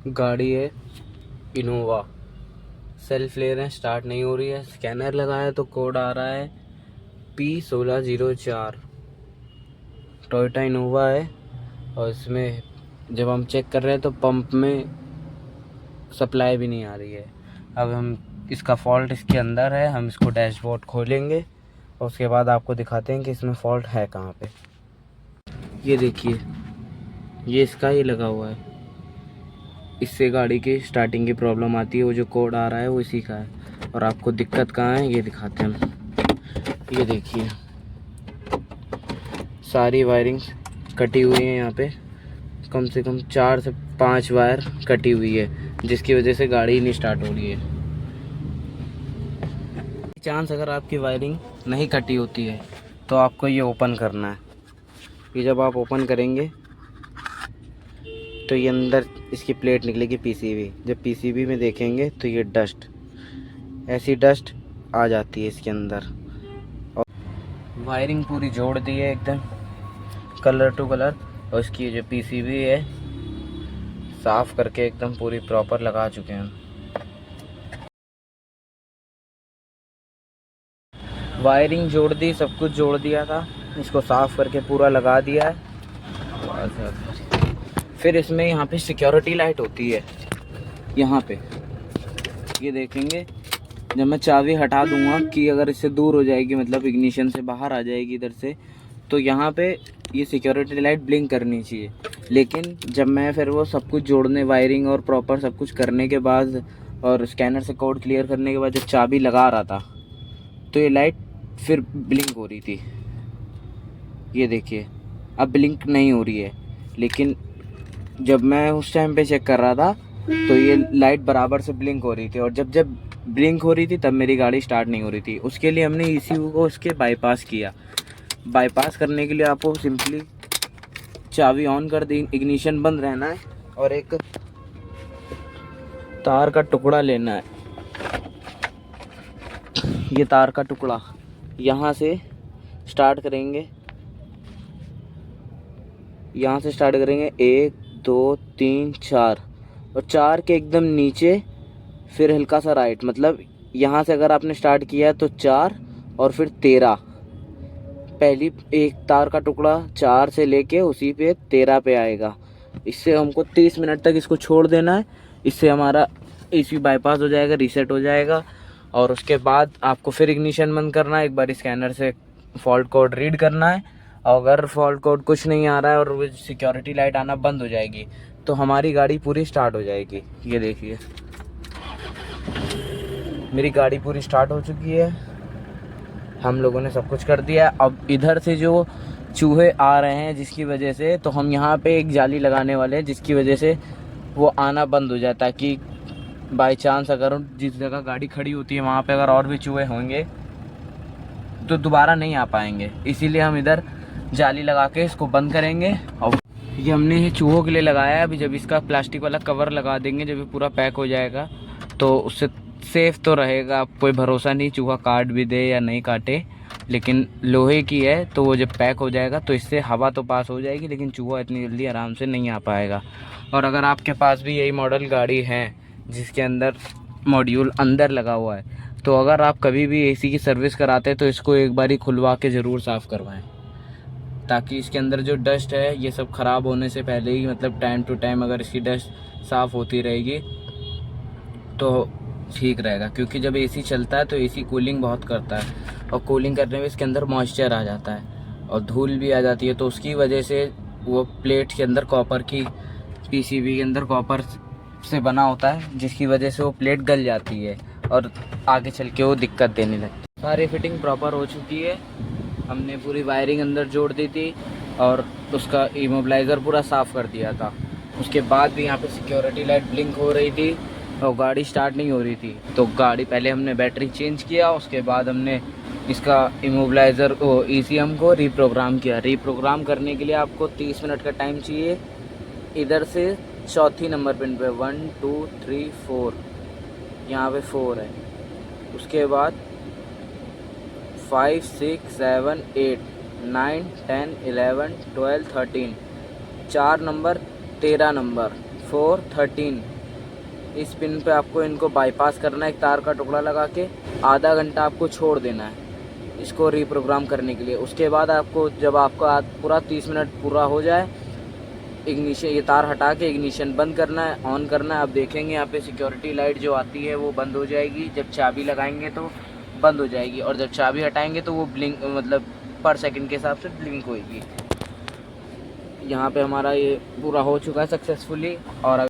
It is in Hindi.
गाड़ी है इनोवा, सेल्फ ले रहे हैं, स्टार्ट नहीं हो रही है। स्कैनर लगाया तो कोड आ रहा है P1604। टोयोटा इनोवा है और इसमें जब हम चेक कर रहे हैं तो पंप में सप्लाई भी नहीं आ रही है। अब हम इसका फॉल्ट इसके अंदर है, हम इसको डैशबोर्ड खोलेंगे और उसके बाद आपको दिखाते हैं कि इसमें फॉल्ट है कहाँ पे। ये देखिए, ये इसका ही लगा हुआ है, इससे गाड़ी की स्टार्टिंग की प्रॉब्लम आती है। वो जो कोड आ रहा है वो इसी का है। और आपको दिक्कत कहाँ है ये दिखाते हैं हम। ये देखिए, सारी वायरिंग कटी हुई है। यहाँ पे कम से कम 4 से 5 वायर कटी हुई है, जिसकी वजह से गाड़ी नहीं स्टार्ट हो रही है। चांस अगर आपकी वायरिंग नहीं कटी होती है तो आपको ये ओपन करना है। ये जब आप ओपन करेंगे तो ये अंदर इसकी प्लेट निकलेगी पीसीबी। जब पीसीबी में देखेंगे तो ये डस्ट, ऐसी डस्ट आ जाती है इसके अंदर। और वायरिंग पूरी जोड़ दी है एकदम कलर टू कलर, और इसकी जो पीसीबी है साफ़ करके एकदम पूरी प्रॉपर लगा चुके हैं। वायरिंग जोड़ दी, सब कुछ जोड़ दिया था, इसको साफ़ करके पूरा लगा दिया है। फिर इसमें यहाँ पे सिक्योरिटी लाइट होती है। यहाँ पे ये देखेंगे, जब मैं चाबी हटा दूंगा कि अगर इससे दूर हो जाएगी, मतलब इग्निशन से बाहर आ जाएगी इधर से, तो यहाँ पे ये सिक्योरिटी लाइट ब्लिंक करनी चाहिए। लेकिन जब मैं फिर वो सब कुछ जोड़ने, वायरिंग और प्रॉपर सब कुछ करने के बाद और स्कैनर से कोड क्लियर करने के बाद जब चाबी लगा रहा था तो ये लाइट फिर ब्लिंक हो रही थी। ये देखिए, अब ब्लिंक नहीं हो रही है। लेकिन जब मैं उस टाइम पे चेक कर रहा था तो ये लाइट बराबर से ब्लिंक हो रही थी, और जब जब ब्लिंक हो रही थी तब मेरी गाड़ी स्टार्ट नहीं हो रही थी। उसके लिए हमने ECU को उसके बाईपास किया। बाईपास करने के लिए आपको सिंपली चाबी ऑन कर दी, इग्निशन बंद रहना है और एक तार का टुकड़ा लेना है। ये तार का टुकड़ा यहाँ से स्टार्ट करेंगे, यहाँ से स्टार्ट करेंगे 1 2 3 4, और 4 के एकदम नीचे फिर हल्का सा राइट, मतलब यहाँ से अगर आपने स्टार्ट किया तो 4 और फिर 13। पहली एक तार का टुकड़ा 4 से लेके उसी पे 13 पे आएगा। इससे हमको 30 मिनट तक इसको छोड़ देना है। इससे हमारा ECU बाईपास हो जाएगा, रीसेट हो जाएगा। और उसके बाद आपको फिर इग्निशन बंद करना है, एक बार स्कैनर से फॉल्ट कोड रीड करना है। अगर फॉल्ट कोड कुछ नहीं आ रहा है और वो सिक्योरिटी लाइट आना बंद हो जाएगी तो हमारी गाड़ी पूरी स्टार्ट हो जाएगी। ये देखिए, मेरी गाड़ी पूरी स्टार्ट हो चुकी है, हम लोगों ने सब कुछ कर दिया। अब इधर से जो चूहे आ रहे हैं जिसकी वजह से, तो हम यहाँ पे एक जाली लगाने वाले हैं जिसकी वजह से वो आना बंद हो जाता है, कि बाय चांस अगर जिस जगह गाड़ी खड़ी होती है वहाँ पे अगर और भी चूहे होंगे तो दोबारा नहीं आ पाएंगे। इसीलिए हम इधर जाली लगा के इसको बंद करेंगे। और ये हमने ये चूहों के लिए लगाया है। अभी जब इसका प्लास्टिक वाला कवर लगा देंगे, जब ये पूरा पैक हो जाएगा तो उससे सेफ़ तो रहेगा। कोई भरोसा नहीं चूहा काट भी दे या नहीं काटे, लेकिन लोहे की है तो वो जब पैक हो जाएगा तो इससे हवा तो पास हो जाएगी, लेकिन चूहा इतनी जल्दी आराम से नहीं आ पाएगा। और अगर आपके पास भी यही मॉडल गाड़ी है जिसके अंदर मॉड्यूल अंदर लगा हुआ है, तो अगर आप कभी भी AC की सर्विस कराते हैं तो इसको एक बारी खुलवा के ज़रूर साफ़ करवाएं, ताकि इसके अंदर जो डस्ट है ये सब ख़राब होने से पहले ही, मतलब टाइम टू टाइम अगर इसकी डस्ट साफ़ होती रहेगी तो ठीक रहेगा। क्योंकि जब AC चलता है तो AC कूलिंग बहुत करता है, और कूलिंग करने में इसके अंदर मॉइस्चर आ जाता है और धूल भी आ जाती है, तो उसकी वजह से वो प्लेट के अंदर कॉपर की, PCB के अंदर कॉपर से बना होता है, जिसकी वजह से वो प्लेट गल जाती है और आगे चल के वो दिक्कत देने लगती है। सारी फिटिंग प्रॉपर हो चुकी है, हमने पूरी वायरिंग अंदर जोड़ दी थी और उसका इमोबिलाइज़र पूरा साफ़ कर दिया था। उसके बाद भी यहाँ पे सिक्योरिटी लाइट ब्लिंक हो रही थी और गाड़ी स्टार्ट नहीं हो रही थी। तो गाड़ी पहले हमने बैटरी चेंज किया, उसके बाद हमने इसका इमोबिलाइज़र ECM को रीप्रोग्राम किया। रीप्रोग्राम करने के लिए आपको 30 मिनट का टाइम चाहिए। इधर से चौथी नंबर पिन पे 1 2 3 4, यहाँ पे 4 है। उसके बाद 5 6 7 8 9 10 11 12 13, 4 नंबर 13 नंबर 4 13 इस पिन पे आपको इनको बाईपास करना है, एक तार का टुकड़ा लगा के आधा घंटा आपको छोड़ देना है इसको रीप्रोग्राम करने के लिए। उसके बाद आपको जब आपका पूरा 30 मिनट पूरा हो जाए, इग्निशन ये तार हटा के इग्निशन बंद करना है, ऑन करना है। आप देखेंगे यहाँ पे सिक्योरिटी लाइट जो आती है वो बंद हो जाएगी, जब चाबी लगाएंगे तो बंद हो जाएगी, और जब चाबी हटाएंगे तो वो ब्लिंक मतलब पर सेकंड के हिसाब से ब्लिंक होएगी। यहाँ पे हमारा ये पूरा हो चुका है सक्सेसफुली। और